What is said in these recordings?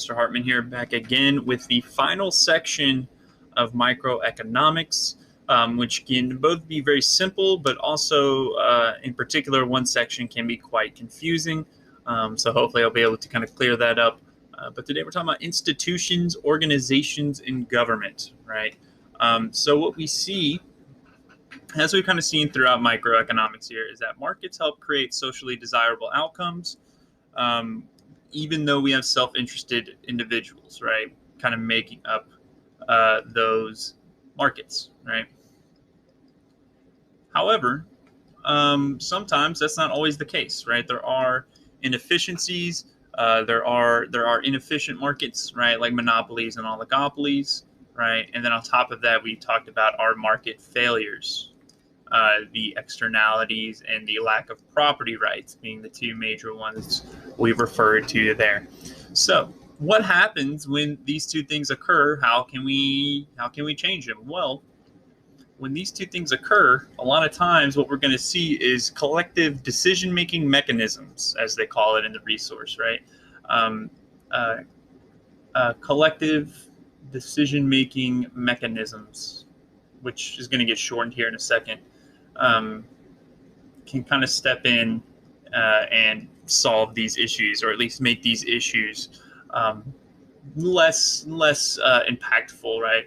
Mr. Hartman here, back again with the final section of microeconomics, which can both be very simple, but also, in particular, one section can be quite confusing. So hopefully I'll be able to kind of clear that up. But today we're talking about institutions, organizations, and government, right? So what we see, as we've kind of seen throughout microeconomics here, is that markets help create socially desirable outcomes, even though we have self-interested individuals, right, kind of making up those markets, right? However, sometimes that's not always the case, right? There are inefficiencies. There are inefficient markets, right, like monopolies and oligopolies, right? And then on top of that, we talked about our market failures. The externalities and the lack of property rights being the two major ones we've referred to there. So what happens when these two things occur? How can we change them? Well, when these two things occur, a lot of times what we're going to see is collective decision-making mechanisms, as they call it in the resource, right? Collective decision-making mechanisms, which is going to get shortened here in a second, can kind of step in and solve these issues, or at least make these issues less impactful, right?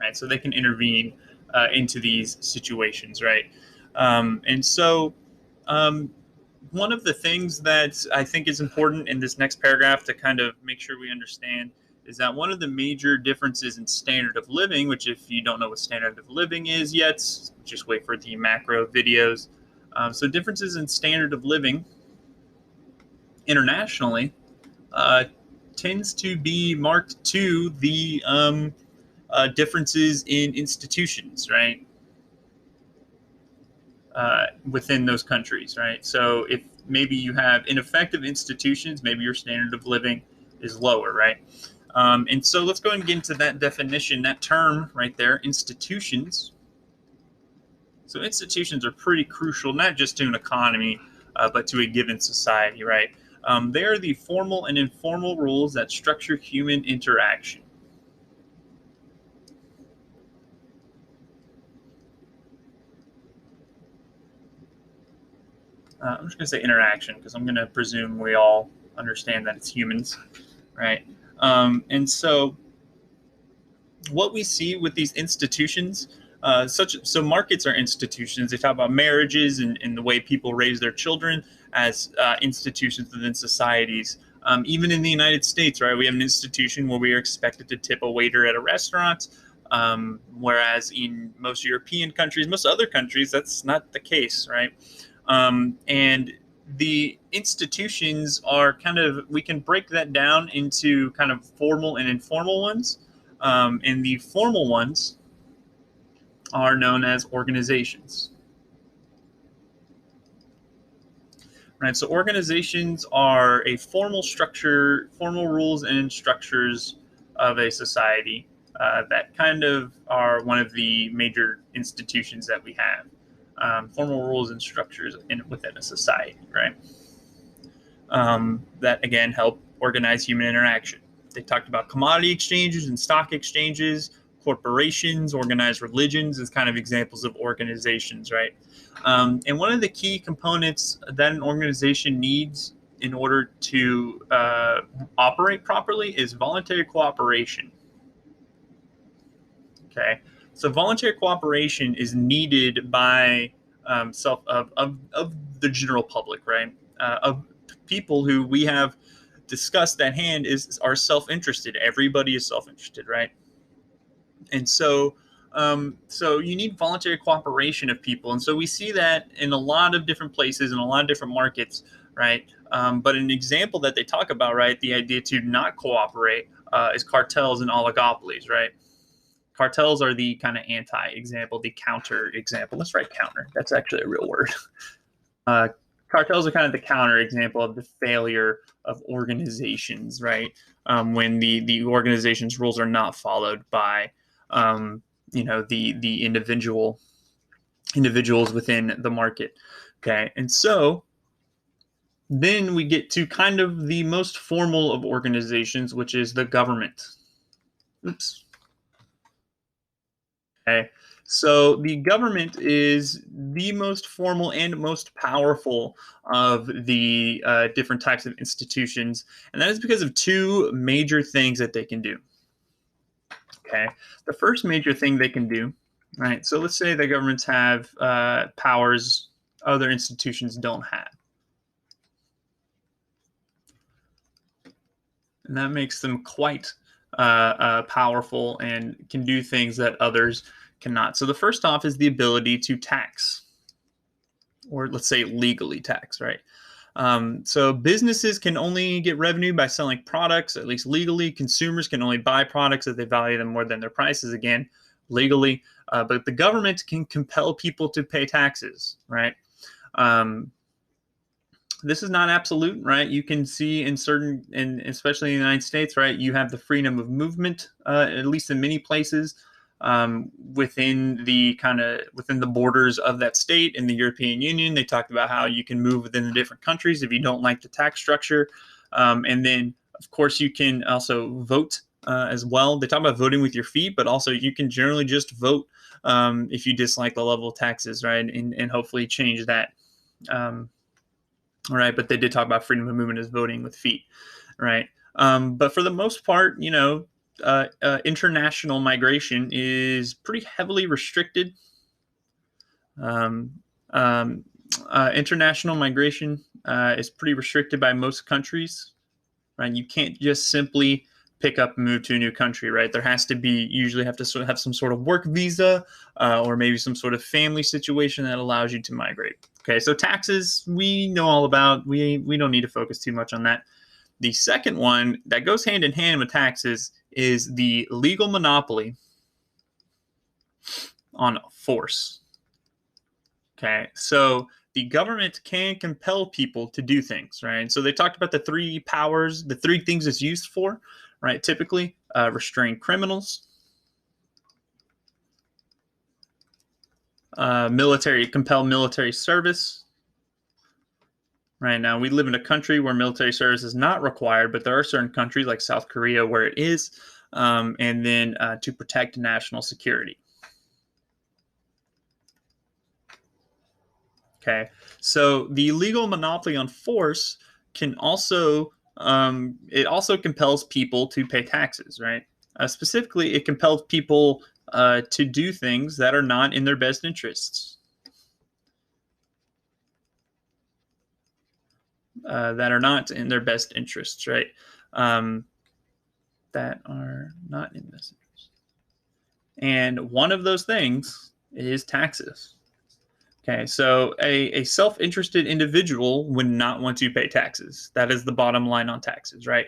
Right, so they can intervene into these situations, right? And so one of the things that I think is important in this next paragraph to kind of make sure we understand is that one of the major differences in standard of living, which if you don't know what standard of living is yet, just wait for the macro videos. So differences in standard of living internationally tends to be marked to the differences in institutions, right? Within those countries, right? So if maybe you have ineffective institutions, maybe your standard of living is lower, right? And so let's go and get into that definition, that term right there, institutions. So institutions are pretty crucial, not just to an economy, but to a given society, right? They are the formal and informal rules that structure human interaction. I'm just going to say interaction because I'm going to presume we all understand that it's humans, right? And so what we see with these institutions, so markets are institutions. They talk about marriages and the way people raise their children as institutions within societies. Even in the United States, right, we have an institution where we are expected to tip a waiter at a restaurant, whereas in most European countries, most other countries, that's not the case, right? And the institutions are kind of, we can break that down into kind of formal and informal ones. And the formal ones are known as organizations. Right, so organizations are a formal structure, formal rules and structures of a society that kind of are one of the major institutions that we have. Formal rules and structures within a society, right? That, again, help organize human interaction. They talked about commodity exchanges and stock exchanges, corporations, organized religions as kind of examples of organizations, right? And one of the key components that an organization needs in order to operate properly is voluntary cooperation. Okay, so voluntary cooperation is needed by of the general public, right? Of people who we have discussed at hand are self-interested. Everybody is self-interested, right? And so so you need voluntary cooperation of people. And so we see that in a lot of different places, in a lot of different markets, right? But an example that they talk about, right, the idea to not cooperate is cartels and oligopolies, right? Cartels are the kind of anti-example, the counter example. Let's write counter. That's actually a real word. Cartels are kind of the counter example of the failure of organizations, right? When the organization's rules are not followed by the individuals within the market. Okay, and so Then we get to kind of the most formal of organizations, which is the government. Oops. Okay. So the government is the most formal and most powerful of the different types of institutions. And that is because of two major things that they can do. Okay. The first major thing they can do, right? So let's say the governments have powers other institutions don't have. And that makes them quite powerful and can do things that others cannot. So the first off is the ability to tax, or let's say legally tax, right? So businesses can only get revenue by selling products, at least legally. Consumers can only buy products if they value them more than their prices, again, legally. But the government can compel people to pay taxes, right? Um, this is not absolute, right? You can see in certain, and especially in the United States, right, you have the freedom of movement, at least in many places, within the borders of that state. In the European Union, they talked about how you can move within the different countries if you don't like the tax structure, and then of course you can also vote as well. They talk about voting with your feet, but also you can generally just vote if you dislike the level of taxes, right, and hopefully change that. Right, but they did talk about freedom of movement as voting with feet, right? But for the most part, international migration is pretty heavily restricted. Um, um, International migration is pretty restricted by most countries, right? You can't just simply pick up and move to a new country, right? There has to be, usually have to sort of have some sort of work visa or maybe some sort of family situation that allows you to migrate. Okay, so taxes, we know all about. We don't need to focus too much on that. The second one that goes hand in hand with taxes is the legal monopoly on force. Okay, so the government can compel people to do things, right? So they talked about the three powers, the three things it's used for, right? Typically, restrain criminals, compel military service. Right now, we live in a country where military service is not required, but there are certain countries like South Korea where it is, and then to protect national security. Okay, so the legal monopoly on force can also it also compels people to pay taxes, right? Specifically, it compels people to do things that are not in their best interests. That are not in their best interests, right? Um, that are not in this interest. And one of those things is taxes. Okay, so a self-interested individual would not want to pay taxes. That is the bottom line on taxes, right?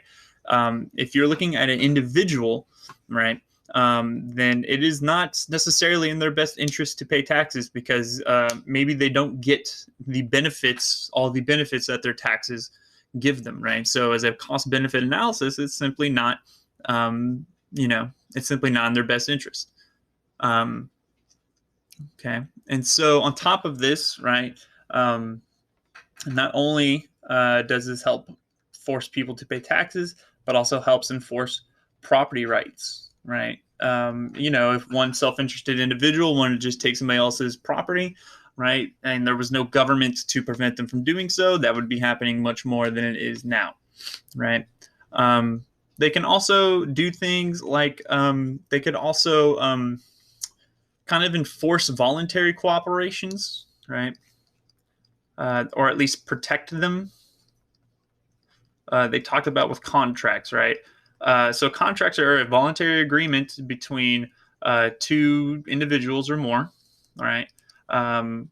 If you're looking at an individual, right, then it is not necessarily in their best interest to pay taxes because maybe they don't get the benefits, all the benefits that their taxes give them, right? So as a cost-benefit analysis, it's simply not, it's simply not in their best interest. Um, Okay. And so on top of this, right, not only does this help force people to pay taxes, but also helps enforce property rights, right? If one self-interested individual wanted to just take somebody else's property, right, and there was no government to prevent them from doing so, that would be happening much more than it is now, right? They can also do things like they could also kind of enforce voluntary cooperations, right? Or at least protect them. They talked about with contracts, right? So contracts are a voluntary agreement between two individuals or more, right? And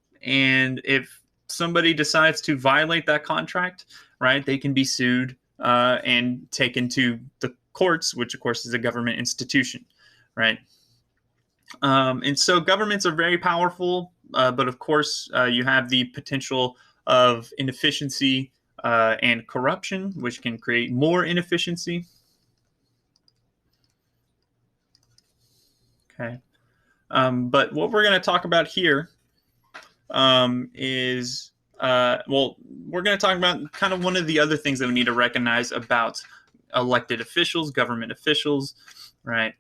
if somebody decides to violate that contract, right, they can be sued and taken to the courts, which of course is a government institution, right? And so governments are very powerful, but of course, you have the potential of inefficiency and corruption, which can create more inefficiency. Okay. But what we're going to talk about here is Well, we're going to talk about kind of one of the other things that we need to recognize about elected officials, government officials, right?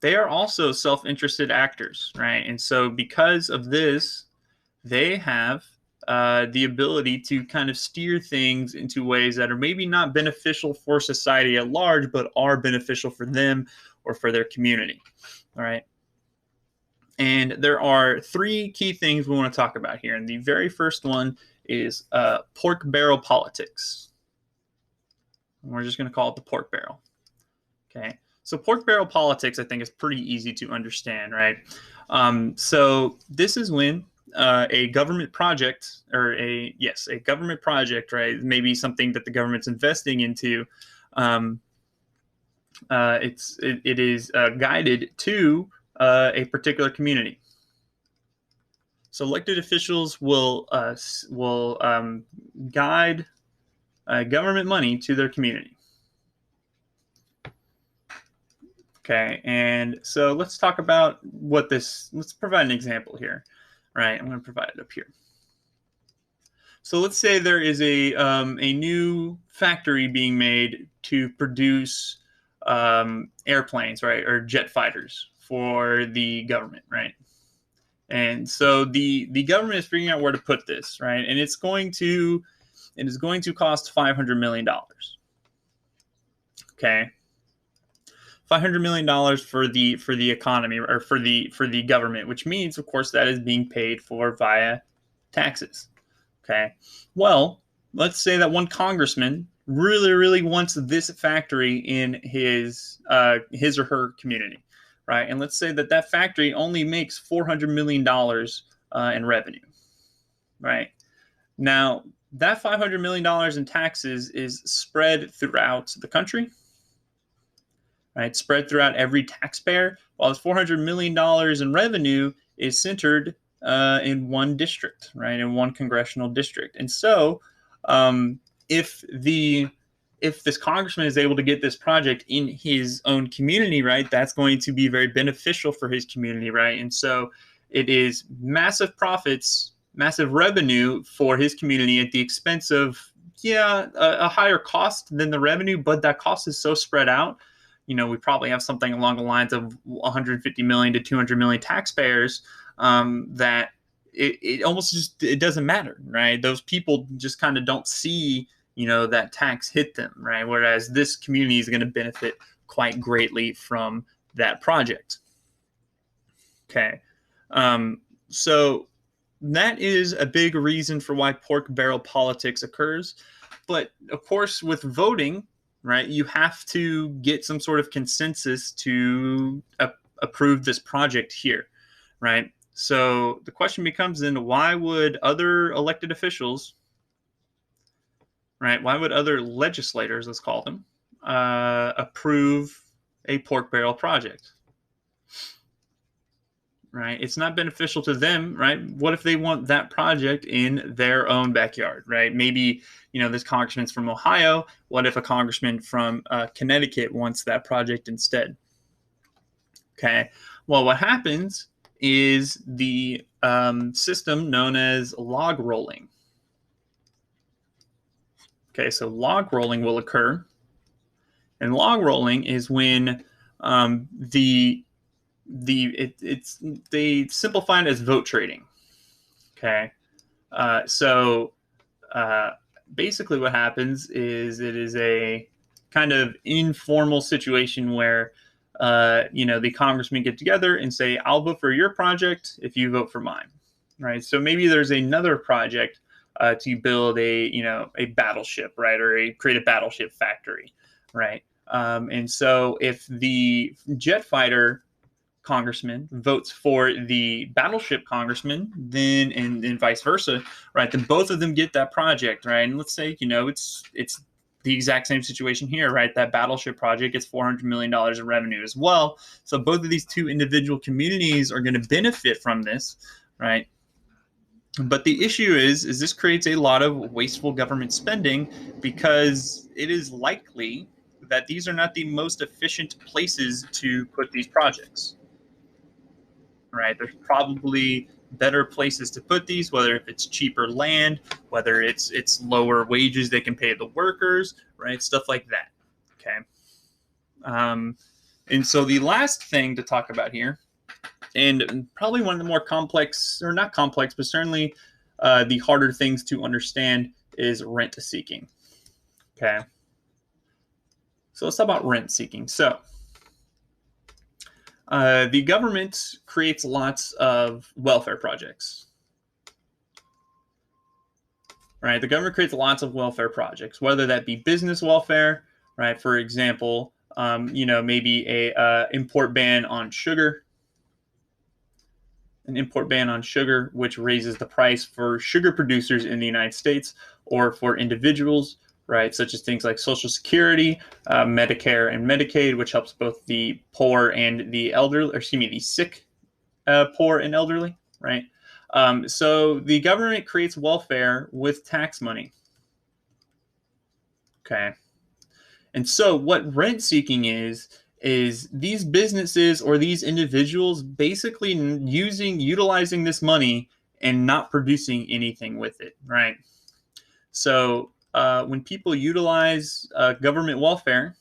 They are also self-interested actors, right? And so because of this, they have the ability to kind of steer things into ways that are maybe not beneficial for society at large, but are beneficial for them or for their community. All right. And there are three key things we want to talk about here. And the very first one is pork barrel politics. And we're just going to call it the pork barrel. Okay. So pork barrel politics, I think, is pretty easy to understand, right? So this is when a government project, a government project, right? Maybe something that the government's investing into. It is guided to a particular community. So elected officials will guide government money to their community. Okay, and so let's talk about let's provide an example here. Right, I'm going to provide it up here. So let's say there is a new factory being made to produce airplanes, right, or jet fighters for the government, right? And so the government is figuring out where to put this, right? And it is going to cost $500 million. Okay. $500 million for the economy, or for the government, which means, of course, that is being paid for via taxes. Okay. Well, let's say that one congressman really wants this factory in his or her community, right? And let's say that factory only makes $400 million in revenue, right? Now, that $500 million in taxes is spread throughout the country, right? Spread throughout every taxpayer, while this $400 million in revenue is centered in one district, right? In one congressional district. And so if this congressman is able to get this project in his own community, right, that's going to be very beneficial for his community, right? And so it is massive profits, massive revenue for his community at the expense of, a higher cost than the revenue, but that cost is so spread out. We probably have something along the lines of 150 million to 200 million taxpayers that it almost just, it doesn't matter, right? Those people just kind of don't see, that tax hit them, right? Whereas this community is going to benefit quite greatly from that project. Okay. So that is a big reason for why pork barrel politics occurs. But of course, with voting, right, you have to get some sort of consensus to approve this project here, right? So the question becomes then, why would other elected officials, right, why would other legislators, let's call them, approve a pork barrel project? Right? It's not beneficial to them, right? What if they want that project in their own backyard, right? Maybe, this congressman's from Ohio. What if a congressman from Connecticut wants that project instead? Okay. Well, what happens is the system known as logrolling. Okay, so logrolling will occur. And logrolling is when they simplify it as vote trading. Okay. So basically what happens is it is a kind of informal situation where, the congressmen get together and say, I'll vote for your project if you vote for mine. Right. So maybe there's another project to build a battleship, right, or create a battleship factory, right. And so if the jet fighter congressman votes for the battleship congressman, then and vice versa, right? Then both of them get that project, right? And let's say it's the exact same situation here, right? That battleship project gets $400 million in revenue as well. So both of these two individual communities are going to benefit from this, right? But the issue is this creates a lot of wasteful government spending because it is likely that these are not the most efficient places to put these projects. Right, there's probably better places to put these, whether if it's cheaper land, whether it's lower wages they can pay the workers, right? Stuff like that. Okay. And so the last thing to talk about here, and probably one of the more complex, or not complex, but certainly the harder things to understand, is rent seeking. Okay. So let's talk about rent seeking. So the government creates lots of welfare projects. Right? The government creates lots of welfare projects, whether that be business welfare, right? For example, maybe a import ban on sugar, an import ban on sugar, which raises the price for sugar producers in the United States, or for individuals, right? Such as things like Social Security, Medicare, and Medicaid, which helps both the poor and the elderly, or excuse me, the sick, poor and elderly, right? So the government creates welfare with tax money. Okay. And so what rent seeking is these businesses or these individuals basically utilizing this money and not producing anything with it, right? So when people utilize government welfare,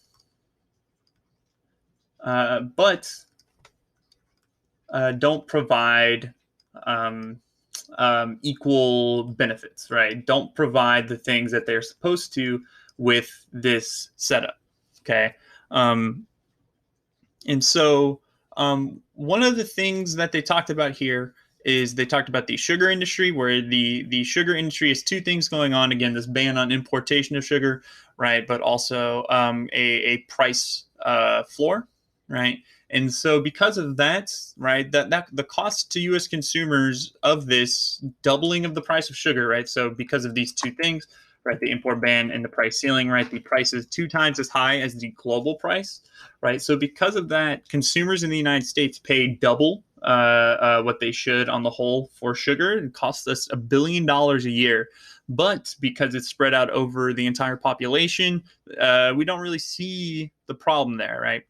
but don't provide equal benefits, right? Don't provide the things that they're supposed to with this setup. Okay. And so one of the things that they talked about here is they talked about the sugar industry, where the sugar industry has two things going on. Again, this ban on importation of sugar, right? But also a price floor, right? And so because of that, right, that the cost to U.S. consumers of this doubling of the price of sugar, right? So because of these two things, right, the import ban and the price ceiling, right, the price is 2 times as high as the global price, right? So because of that, consumers in the United States pay double what they should on the whole for sugar. It costs us $1 billion a year. But because it's spread out over the entire population, we don't really see the problem there, right?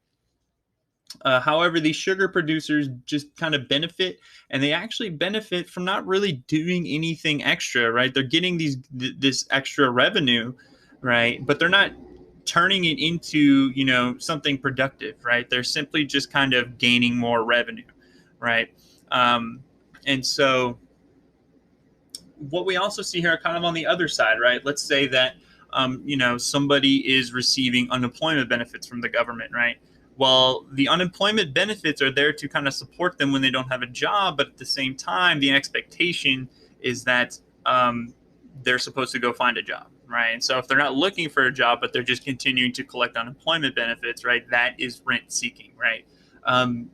However, these sugar producers just kind of benefit, and they actually benefit from not really doing anything extra, right? They're getting this extra revenue, right? But they're not turning it into, something productive, right? They're simply just kind of gaining more revenue, right? And so what we also see here kind of on the other side, right? Let's say that, somebody is receiving unemployment benefits from the government, right? Well, the unemployment benefits are there to kind of support them when they don't have a job, but at the same time, the expectation is that they're supposed to go find a job, right? And so if they're not looking for a job, but they're just continuing to collect unemployment benefits, right, that is rent seeking, right?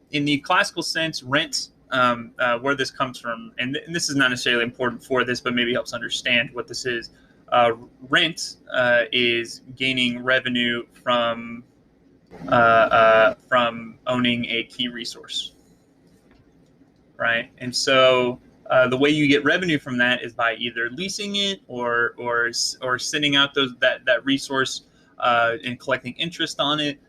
In the classical sense, rent, where this comes from, and this is not necessarily important for this, but maybe helps understand what this is. Rent is gaining revenue from owning a key resource, right? And so the way you get revenue from that is by either leasing it or sending out that resource and collecting interest on it,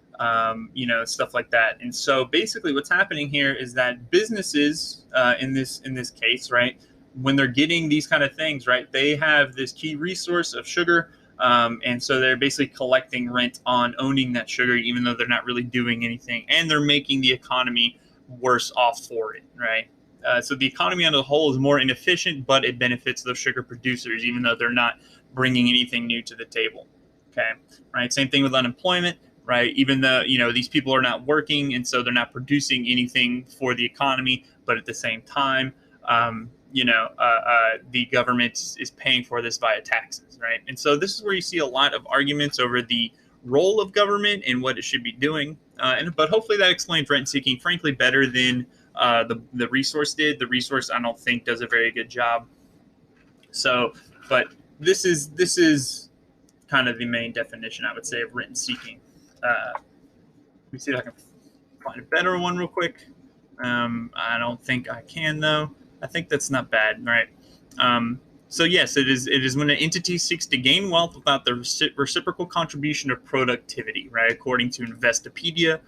stuff like that. And so basically, what's happening here is that businesses, in this case, right, when they're getting these kind of things, right, they have this key resource of sugar. And so they're basically collecting rent on owning that sugar, even though they're not really doing anything, and they're making the economy worse off for it, right? So the economy on the whole is more inefficient, but it benefits those sugar producers, even though they're not bringing anything new to the table. Okay, right? Same thing with unemployment, right? Even though these people are not working, and so they're not producing anything for the economy, but at the same time, the government is paying for this via taxes, right? And so this is where you see a lot of arguments over the role of government and what it should be doing. But hopefully that explains rent seeking, frankly, better than the resource did. The resource, I don't think, does a very good job. So, but this is kind of the main definition, I would say, of rent seeking. Let me see if I can find a better one real quick. I don't think I can, though. I think that's not bad, right? So yes, it is when an entity seeks to gain wealth without the reciprocal contribution of productivity, right? According to Investopedia,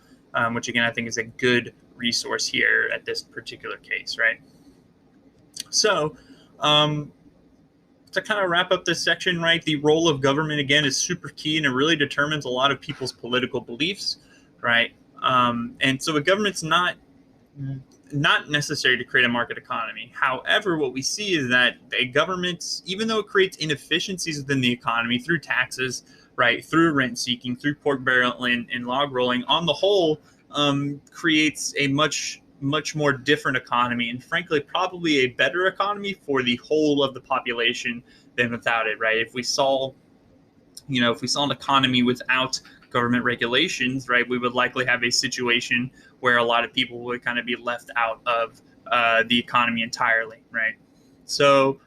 which again I think is a good resource here at this particular case, right? So, um, to kind of wrap up this section, right, the role of government, again, is super key, and it really determines a lot of people's political beliefs, right? And so a government's not necessary to create a market economy. However, what we see is that a government, even though it creates inefficiencies within the economy through taxes, right, through rent seeking, through pork barreling and log rolling, on the whole, creates a much more different economy, and frankly, probably a better economy for the whole of the population than without it, right? If we saw an economy without government regulations, right, we would likely have a situation where a lot of people would kind of be left out of the economy entirely, right? So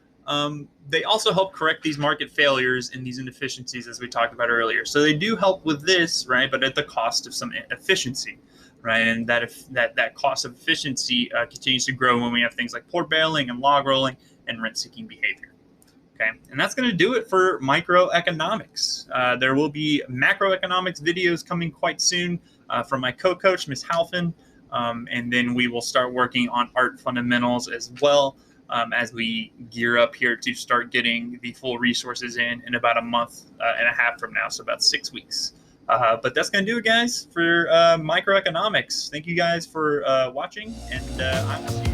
they also help correct these market failures and these inefficiencies, as we talked about earlier. So they do help with this, right, but at the cost of some efficiency, right? And that cost of efficiency continues to grow when we have things like pork barreling and log rolling and rent-seeking behavior. Okay, and that's going to do it for microeconomics. There will be macroeconomics videos coming quite soon from my co-coach, Ms. Halfin, and then we will start working on art fundamentals as well as we gear up here to start getting the full resources in about a month and a half from now, so about 6 weeks. But that's going to do it, guys, for microeconomics. Thank you guys for watching, and I will see you.